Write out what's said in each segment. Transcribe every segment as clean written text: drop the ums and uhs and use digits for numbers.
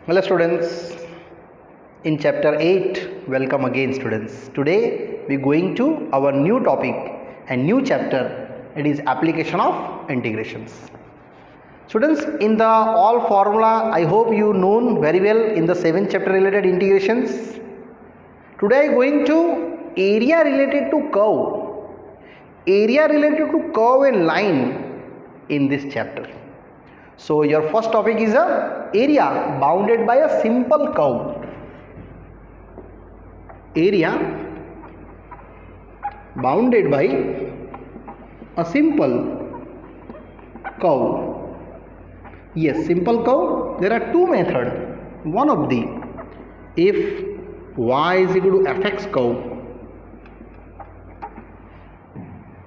Hello students, in chapter 8, welcome again students. Today we are going to our new topic and new chapter, it is application of integrations. Students, in the all formula I hope you know very well in the 7th chapter related integrations. Today I am going to area related to curve and line in this chapter. So your first topic is a area bounded by a simple curve. Area bounded by a simple curve. Yes, simple curve. There are two methods. One of the, if y is equal to fx curve.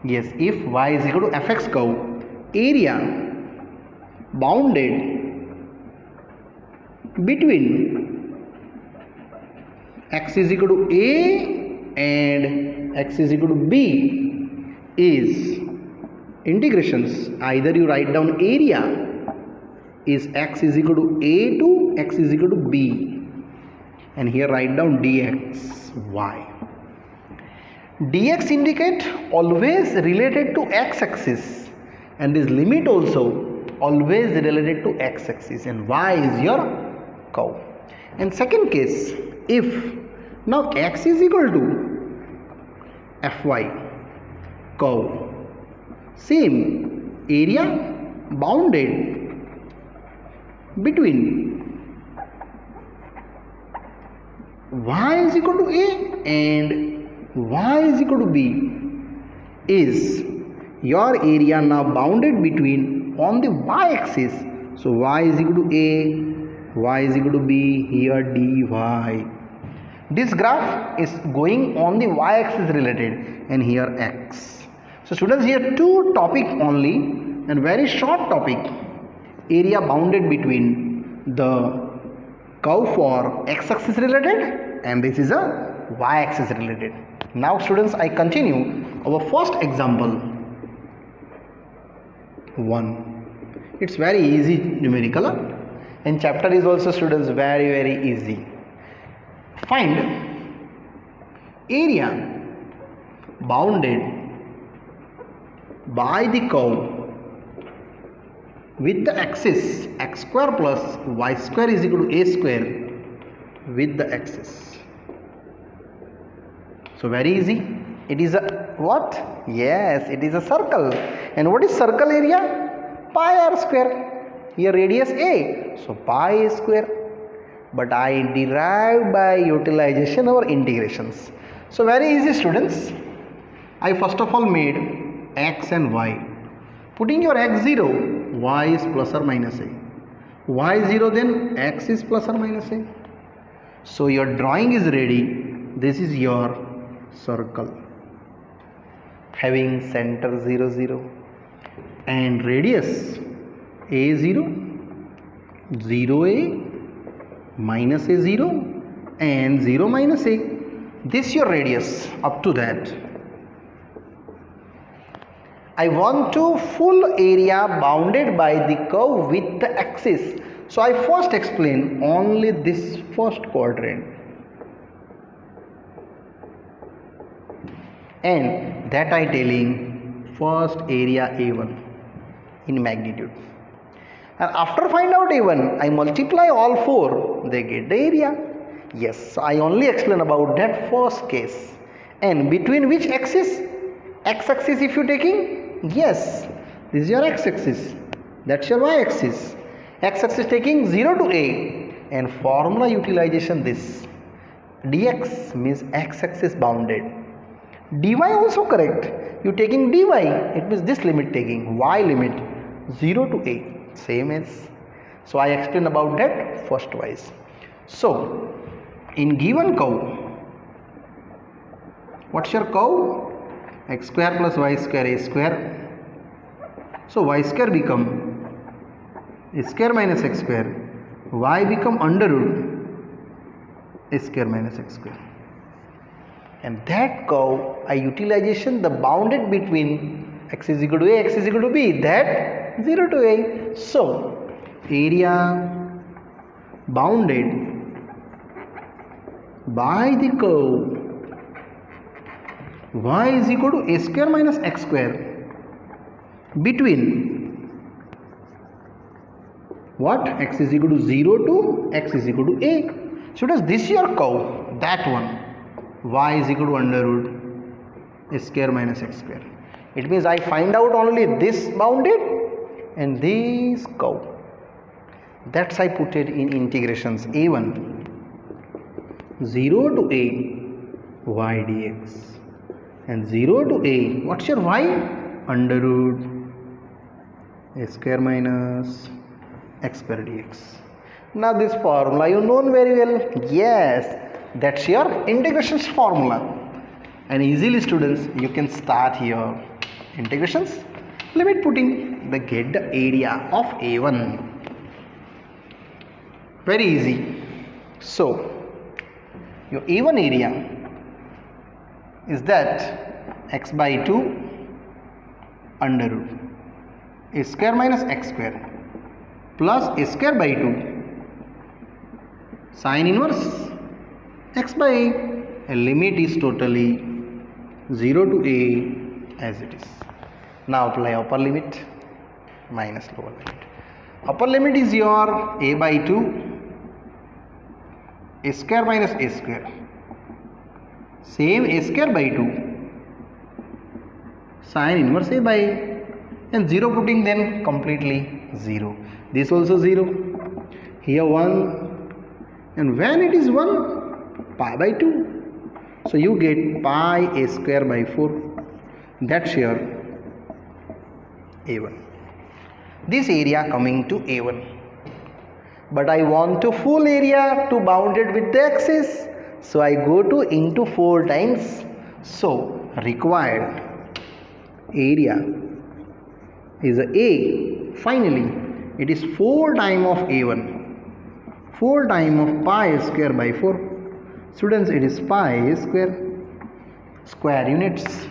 Yes, if y is equal to fx curve, area bounded between x is equal to a and x is equal to b is integrations. Either you write down area is x is equal to a to x is equal to b, and here write down dx y. Dx indicate always related to x-axis, and this limit also always related to x-axis, and y is your curve. And second case, if now x is equal to fy curve, same area bounded between y is equal to a and y is equal to b is your area now bounded between on the y-axis. So y is equal to a, y is equal to b, here dy. This graph is going on the y-axis related, and here x. So students, here two topic only and very short topic. Area bounded between the curve for x-axis related, and this is a y-axis related. Now students, I continue our first example 1. It's very easy numerical, and chapter is also students very easy. Find area bounded by the curve with the axis x square plus y square is equal to a square with the axis. So very easy. It is a what? Yes, it is a circle. And what is circle area? Pi r square. Here radius a, so pi a square. But I derived by utilization or integrations. So very easy students. I first of all made x and y. Putting your x 0, y is plus or minus a. Y 0, then x is plus or minus a. So your drawing is ready. This is your circle having center 0 0 and radius a 0, 0a, minus a 0 and 0 minus a. This your radius. Up to that I want to full area bounded by the curve with the axis. So I first explain only this first quadrant, and that I telling first area A1 in magnitude. And after find out A1, I multiply all four, they get the area. Yes, I only explain about that first case. And between which axis? X-axis if you taking? Yes, this is your x-axis. That's your y-axis. X-axis taking 0 to a, and formula utilization this. Dx means x-axis bounded. Dy also correct. You taking dy, it means this limit taking y limit 0 to a, same as. So I explain about that first wise. So in given curve, what's your curve? X square plus y square a square. So y square become a square minus x square, y become under root a square minus x square. And that curve I utilization the bounded between x is equal to a, x is equal to b, that 0 to a. So area bounded by the curve y is equal to a square minus x square between what? X is equal to 0 to x is equal to a. So does this your curve, that one, y is equal to under root a square minus x square. It means I find out only this bounded and this curve. That's I put it in integrations a1 0 to a y dx and 0 to a, what's your y? Under root a square minus x square dx. Now this formula you know very well. Yes, that's your integrations formula. And easily students you can start your integrations. Limit putting the get the area of a1. Very easy. So your a1 area is that x by 2 under root a square minus x square plus a square by 2 sine inverse x by a limit is totally 0 to a as it is. Now apply upper limit minus lower limit. Upper limit is your a by 2 a square minus a square, same a square by 2 sine inverse a by, and 0 putting then completely 0. This also 0, here 1, and when it is 1, pi by 2. So you get pi a square by 4. That's your a1. This area coming to a1. But I want to full area to bound it with the axis. So I go to into 4 times. So required area is a. Finally, it is 4 times of a1. 4 times of pi square by 4. Students, it is pi square units.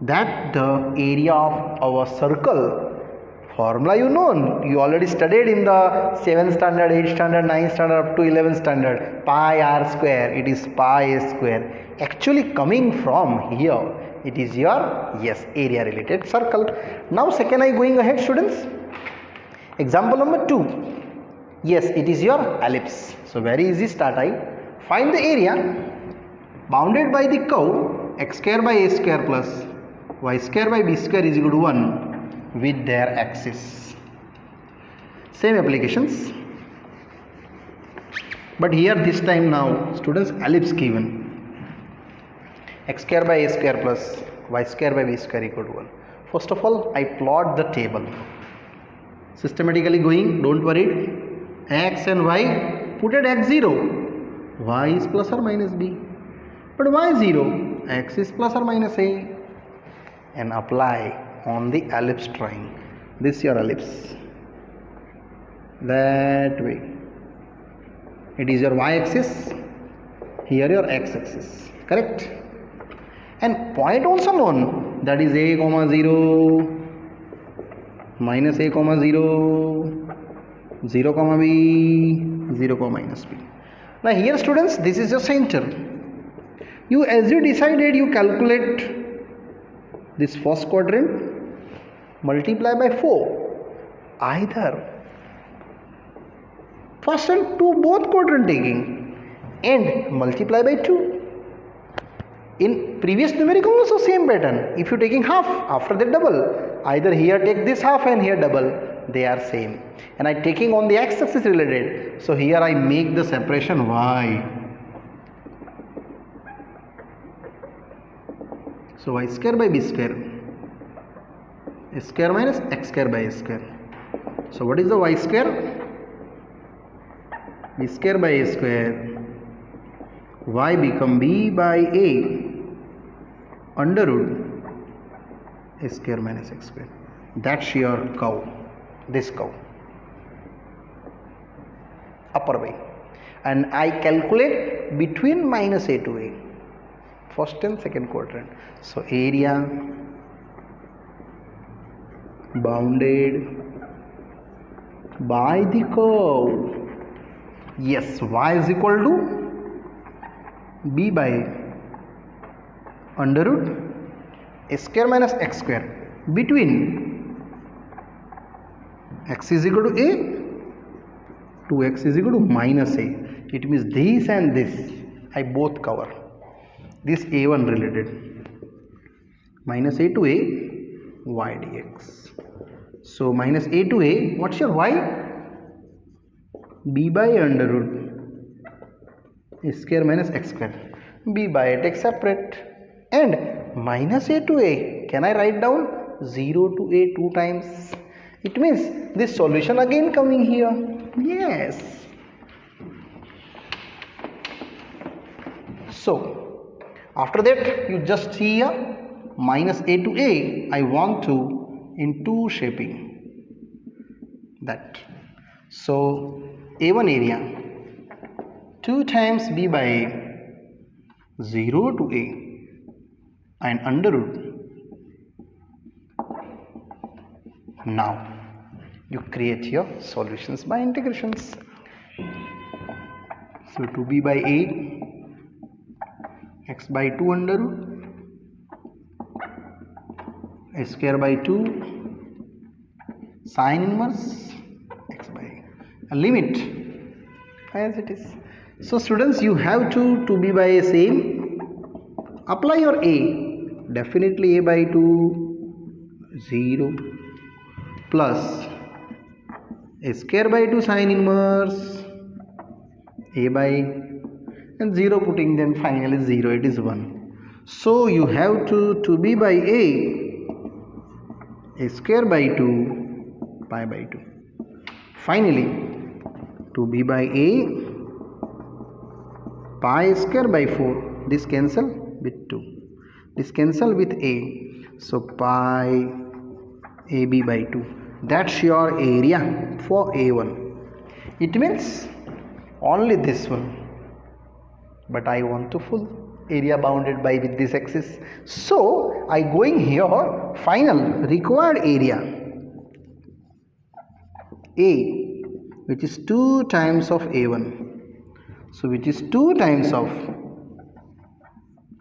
That the area of our circle. Formula you know, you already studied in the 7th standard, 8th standard, 9th standard up to 11th standard. Pi r square, it is pi square. Actually coming from here, it is your, yes, area related circle. Now second I going ahead students. Example number 2. Yes, it is your ellipse. So very easy start I. Find the area bounded by the curve x square by a square plus y square by b square is equal to 1. With their axis. Same applications, but here this time now students ellipse given x square by a square plus y square by b square equal to 1. First of all I plot the table systematically going, don't worry. X and y put at x0, y is plus or minus b, but y0, x is plus or minus a, and apply on the ellipse drawing. This your ellipse. That way. It is your y-axis. Here your x-axis. Correct? And point also known. That is a comma 0 minus a comma 0 0 comma b 0 comma minus b. Now here students, this is your center. You as you decided, you calculate this first quadrant, multiply by 4, either first and 2 both quadrant taking, and multiply by 2. In previous numerical also same pattern. If you taking half, after that double, either here take this half and here double, they are same. And I taking on the x-axis related, so here I make the separation y. So y square by b square, a square minus x square by a square. So what is the y square? B square by a square. Y become b by a under root a square minus x square. That's your curve. This curve. Upper way. And I calculate between minus a to a. First and second quadrant. So area bounded by the curve. Yes, y is equal to b by under root a square minus x square between x is equal to a to x is equal to minus a. It means this and this I both cover. This a1 related minus a to a y dx. So minus a to a, what's your y? B by under root a square minus x square. B by a take separate, and minus a to a, can I write down 0 to a 2 times? It means this solution again coming here. Yes. So after that you just see here minus a to a, I want to into shaping that. So a1 area 2 times b by a 0 to a and under root. Now you create your solutions by integrations. So 2b by a x by 2 under root a square by 2 sine inverse x by a limit as it is. So students, you have to 2b by a same, apply your a, definitely a by 2 0 plus a square by 2 sine inverse a by and 0 putting, then finally 0, it is 1. So you have to 2b by a square by 2 pi by 2. Finally 2b by a pi square by 4, this cancel with 2, this cancel with a, so pi ab by 2. That's your area for a1. It means only this one, but I want to full area bounded by with this axis. So I going here final required area a, which is 2 times of a1. So which is 2 times of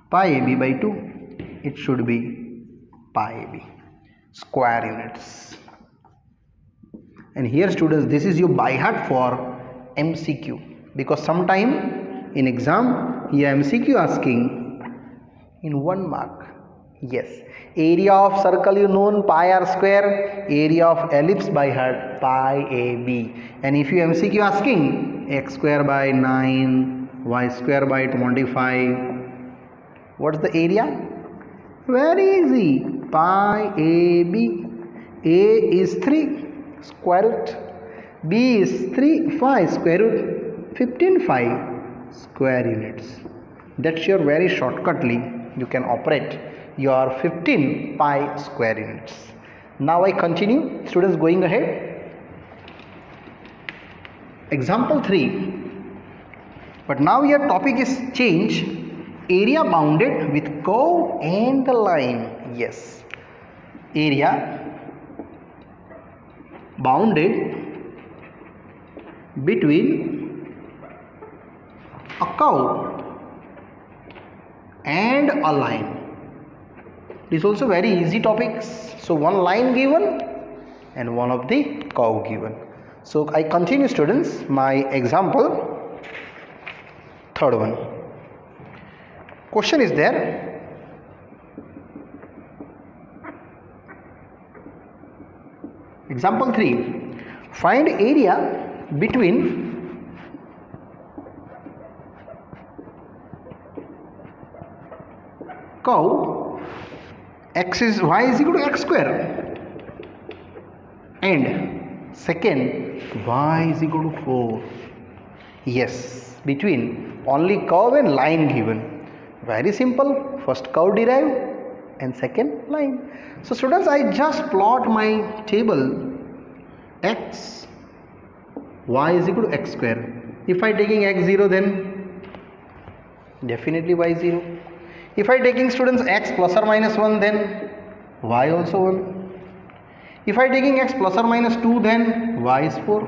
pi ab by 2. It should be pi ab square units. And here students, this is your by heart for MCQ, because sometime in exam here MCQ asking in 1 mark. Yes, area of circle you known pi r square, area of ellipse by heart pi ab. And if you MCQ asking x square by 9, y square by 25, what's the area? Very easy, pi ab. A is 3 square root, b is 3 5 square root 15 5 square units. That's your very shortcutly you can operate your 15 pi square units. Now I continue, students, going ahead. Example 3. But now your topic is change, area bounded with curve and the line. Yes, area bounded between a curve and a line. This is also very easy topics. So one line given and one of the curve given. So I continue, students, my example, third one. Question is there. Example 3. Find area between curve x is y is equal to x square and second y is equal to 4. Yes, between only curve and line given. Very simple. First curve derive and second line. So students, I just plot my table x, y is equal to x square. If I taking x0, then definitely y0. If I taking, students, x plus or minus 1, then y also 1. If I taking x plus or minus 2, then y is 4,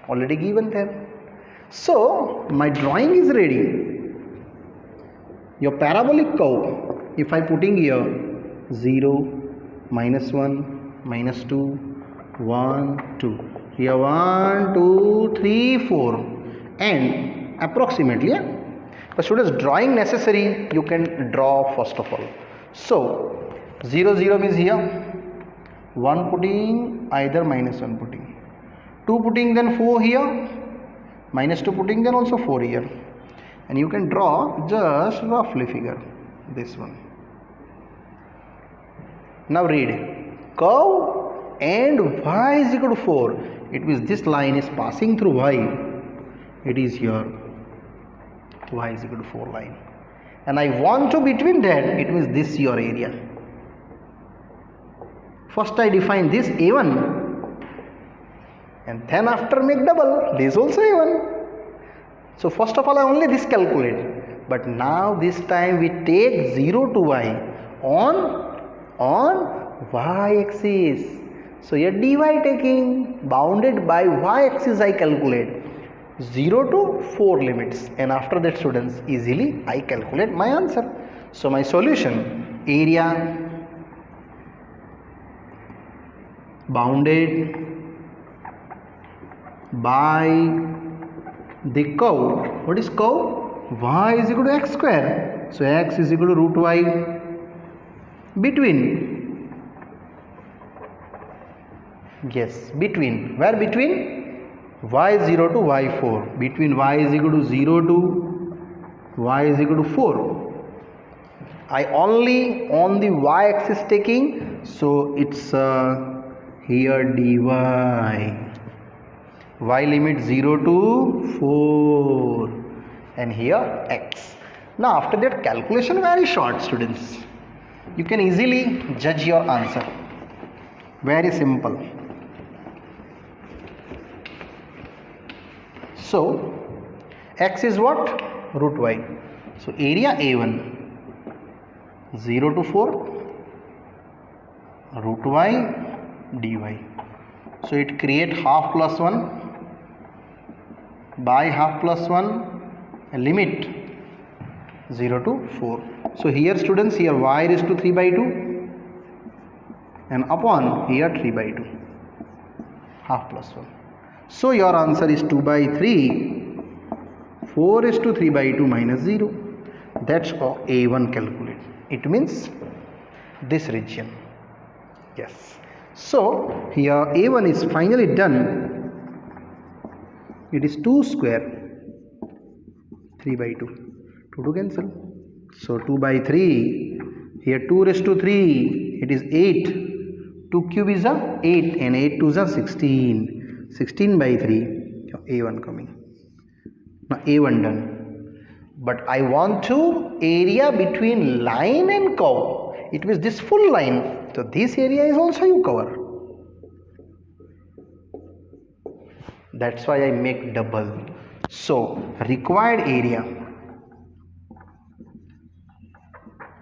already given there. So my drawing is ready. Your parabolic curve, if I putting here 0, -1, -2, 1, 2, here 1, 2, 3, 4, and approximately, the students drawing necessary you can draw first of all. So 0, 0 means here 1 putting, either -1 putting, 2 putting, then 4 here, -2 putting, then also 4 here, and you can draw just roughly figure this one. Now read, curve and y is equal to 4. It means this line is passing through y. It is here y is equal to 4 line, and I want to between that, it means this your area. First I define this A1, and then after make double this also A1. So first of all I only this calculate, but now this time we take 0 to y on y axis. So here dy taking, bounded by y axis I calculate 0 to 4 limits, and after that students easily I calculate my answer. So my solution, area bounded by the curve. What is curve? Y is equal to x square. So x is equal to root y between. Yes, between. Where between? y0 to y4. Between y is equal to 0 to y is equal to 4. I only on the y axis taking, so it's here dy. Y limit 0 to 4, and here x. Now after that calculation very short students. You can easily judge your answer. Very simple. So x is what? Root y. So area A1 0 to 4 root y dy. So it create half plus 1 by half plus 1 limit 0 to 4. So here students, here y is to 3 by 2 and upon here 3 by 2 half plus 1. So your answer is 2 by 3, 4 is to 3 by 2 minus 0. That's A1 calculate. It means this region. Yes. So here A1 is finally done. It is 2 square 3 by 2. 2 to cancel. So 2 by 3. Here 2 raised to 3. It is 8. 2 cube is a 8 and 8 2s are 16. 16 by 3. A1 coming. Now A1 done. But I want to area between line and curve. It means this full line. So this area is also you cover. That's why I make double. So required area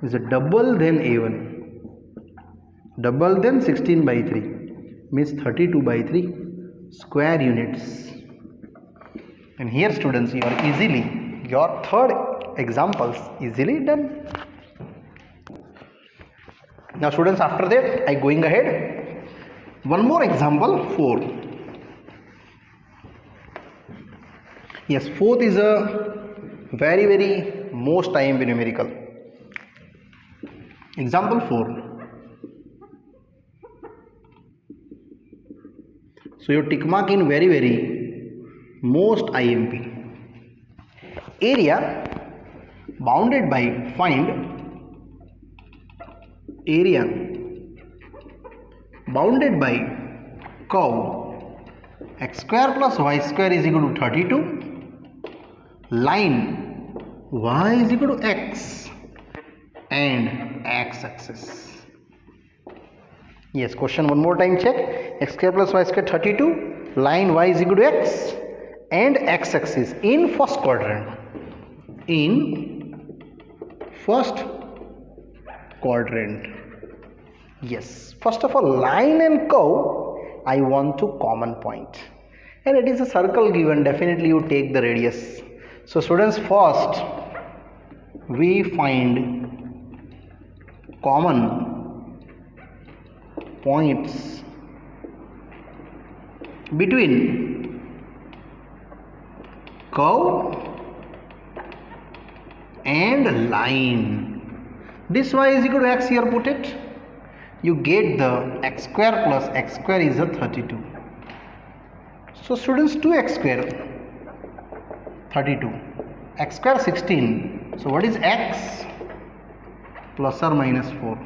is a double then A1. Double then 16 by 3 means 32 by 3 square units. And here students, you are easily, your third examples easily done. Now students, after that I going ahead. One more example, 4. Yes, 4th is a very most IMP numerical. Example 4. So your tick mark in very most IMP. Area bounded by, find area bounded by curve x square plus y square is equal to 32. Line y is equal to x and x axis. Yes, question one more time check. X square plus y square 32. Line y is equal to x and x axis in first quadrant. In first quadrant. Yes. First of all, line and curve I want to common point, and it is a circle given. Definitely you take the radius. So students, first we find common points between curve and line. This y is equal to x, here put it. You get the x square plus x square is a 32. So students, 2x square 32, x square 16. So what is x? Plus or minus 4,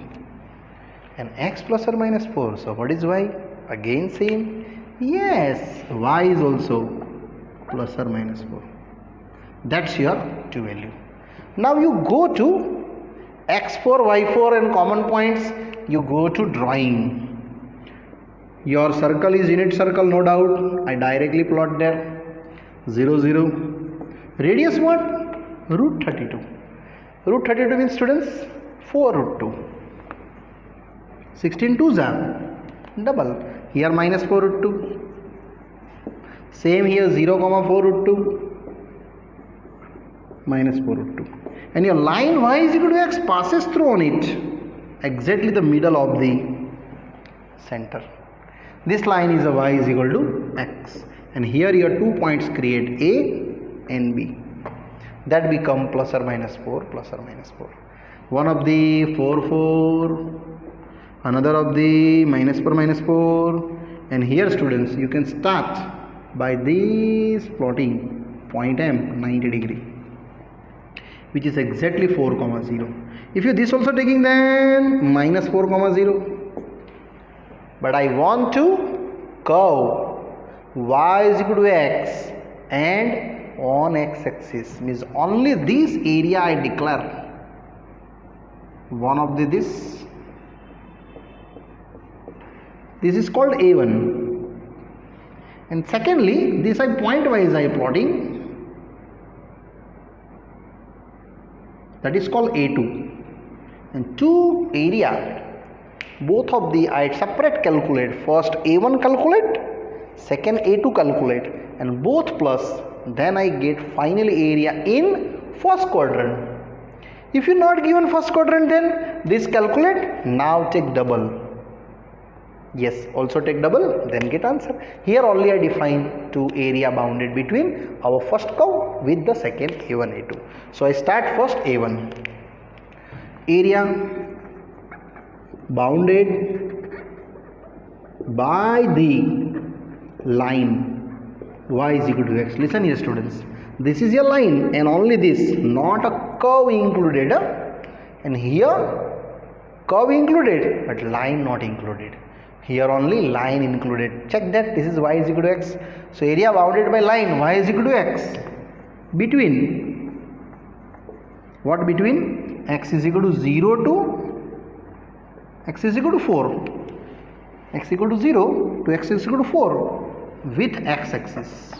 and x plus or minus 4. So what is y? Again same. Yes, y is also plus or minus 4. That's your two value. Now you go to x4, y4 and common points. You go to drawing. Your circle is unit circle, no doubt. I directly plot there. 0, 0. Radius what? Root 32. Root 32 means students 4 root 2. 16 2s are double. Here minus 4 root 2. Same here 0, 4 root 2. Minus 4 root 2. And your line y is equal to x passes through on it. Exactly the middle of the center. This line is a y is equal to x, and here your 2 points create A and B. That become plus or minus 4, plus or minus 4. One of the 4 4, another of the minus 4 minus 4, and here students you can start by this plotting point M 90 degree, which is exactly 4 comma 0. If you this also taking, then minus 4 comma 0. But I want to curve y is equal to x and on x axis, means only this area I declare. One of the this is called A1, and secondly this I point wise I plotting, that is called A2. And two area, both of the I separate calculate. First A1 calculate, second A2 calculate, and both plus, then I get final area in first quadrant. If you not given first quadrant, then this calculate, now take double. Yes, also take double, then get answer. Here only I define two area bounded between our first curve with the second A1 A2. So I start first A1. Area bounded by the line y is equal to x. Listen here students, this is your line and only this, not a curve included, and here curve included but line not included. Here only line included. Check that, this is y is equal to x. So area bounded by line y is equal to x between what? Between x is equal to 0 to x is equal to 4, x equal to 0 to x is equal to 4 with x axis.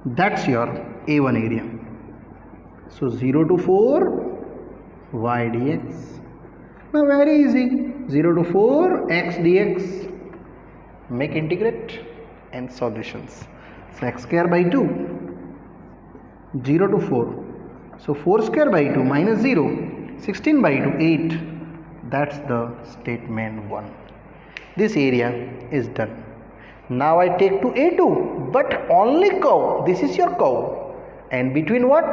That's your A1 area. So 0 to 4 y dx. Now very easy, 0 to 4 x dx. Make integrate and solutions. So x square by 2, 0 to 4. So 4 square by 2 minus 0, 16 by 2, 8. That's the statement 1. This area is done. Now I take to A2, but only curve. This is your curve. And between what?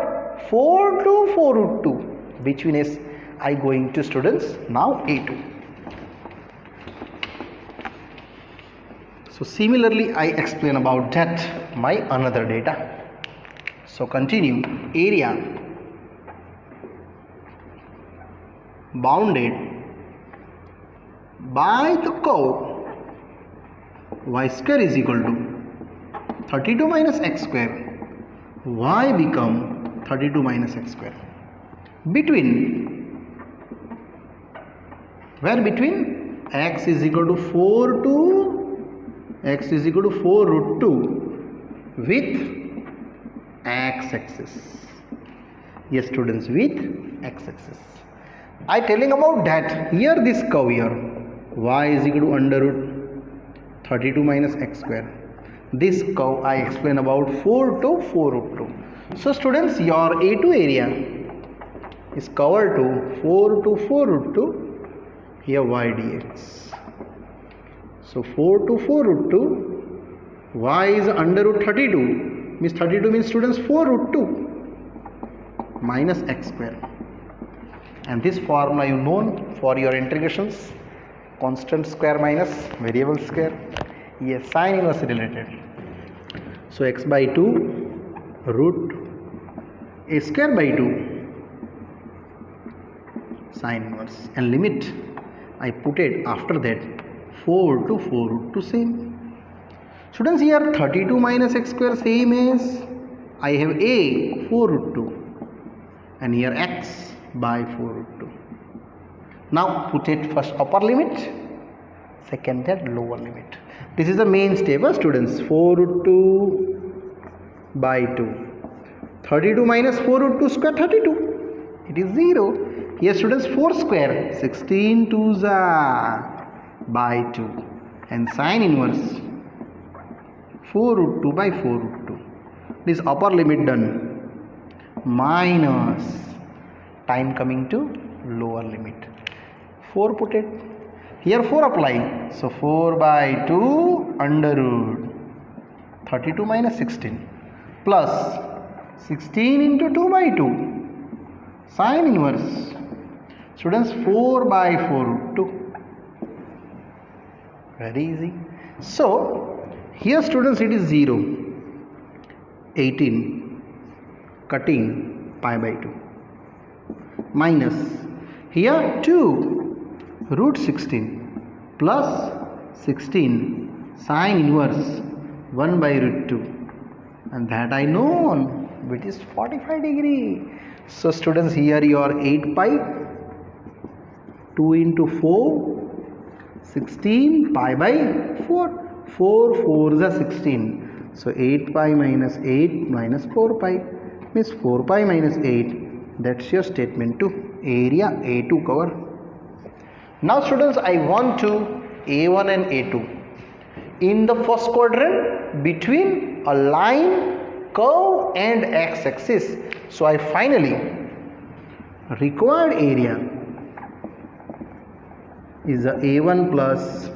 4 to 4 root 2. Between is I going to students now A2. So similarly I explain about that my another data. So continue. Area bounded by the curve y square is equal to 32 minus x square, y become 32 minus x square. Between, where between x is equal to 4 to x is equal to 4 root 2 with x axis. Yes students, with x axis. I telling about that. Here this curve here, y is equal to under root 32 minus x square. This curve I explain about 4 to 4 root 2. So students, your A2 area is covered to 4 to 4 root 2 here y dx. So 4 to 4 root 2 y is under root 32 means 32 means students 4 root 2 minus x square, and this formula you known for your integrations, constant square minus variable square. Yes, sine inverse related. So x by 2 root a square by 2 sine inverse, and limit I put it after that 4 to 4 root 2 same. Students, here 32 minus x square same as I have a 4 root 2 and here x by 4 root 2. Now put it first upper limit, second that lower limit. This is the main step, students. 4 root 2 by 2. 32 minus 4 root 2 square 32. It is 0. Here students, 4 square 16 2s by 2, and sine inverse 4 root 2 by 4 root 2. This upper limit done, minus time coming to lower limit. 4 put it here, 4 apply, so 4 by 2 under root 32 minus 16 plus 16 into 2 by 2 sine inverse, students, 4 by 4 root 2. Very easy. So here students, it is 0, 18 cutting pi by 2 minus here 2 root 16 plus 16 sine inverse 1 by root 2, and that I know which is 45 degree. So students, here your 8 pi 2 into 4 16 pi by 4, 4 4s are 16, so 8 pi minus 8 minus 4 pi means 4 pi minus 8. That's your statement to area A2 cover. Now students, I want to A1 and A2 in the first quadrant between a line, curve and x-axis. So I finally required area is the A1 plus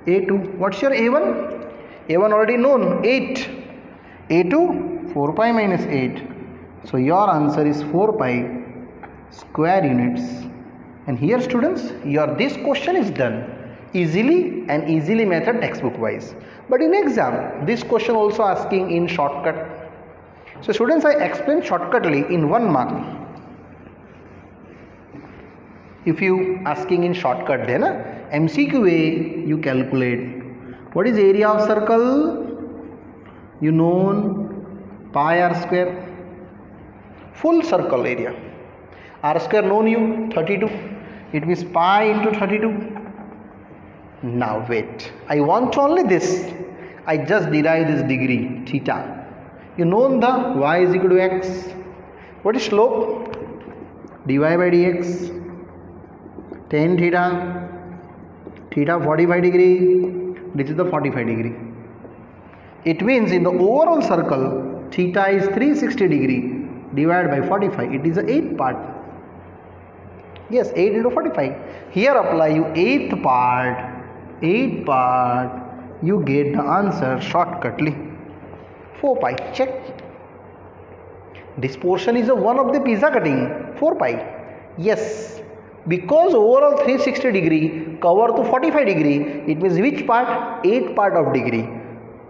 A2. What's your A1? A1 already known, 8. A2, 4 pi minus 8. So your answer is 4 pi square units. And here students, your this question is done easily, and easily method textbook wise. But in exam, this question also asking in shortcut. So students, I explain shortcutly in 1 mark. If you asking in shortcut, then MCQ way you calculate what is area of circle, you known pi r square, full circle area, r square known you 32, it means pi into 32. Now wait, I want only this, I just derive this degree theta. You know the y is equal to x. What is slope? dy by dx, tan theta, theta 45 degree, this is the 45 degree. It means in the overall circle theta is 360 degree divided by 45, it is the 8th part. Yes, 8 into 45. Here apply you 8th part, you get the answer shortcutly 4 pi. Check. This portion is a one of the pizza cutting 4 pi. Yes, because overall 360 degree cover to 45 degree, it means which part? 8th part of degree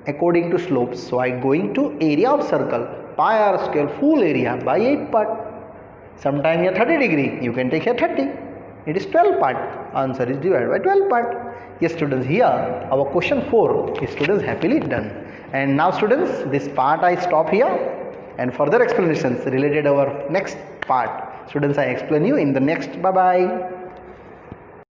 according to slopes. So I going to area of circle pi r square full area by 8 part. Sometime here 30 degree, you can take here 30. It is 12 part. Answer is divided by 12 part. Yes students, here our question 4 is students happily done. And now students, this part I stop here, and further explanations related our next part, students, I explain you in the next. Bye bye.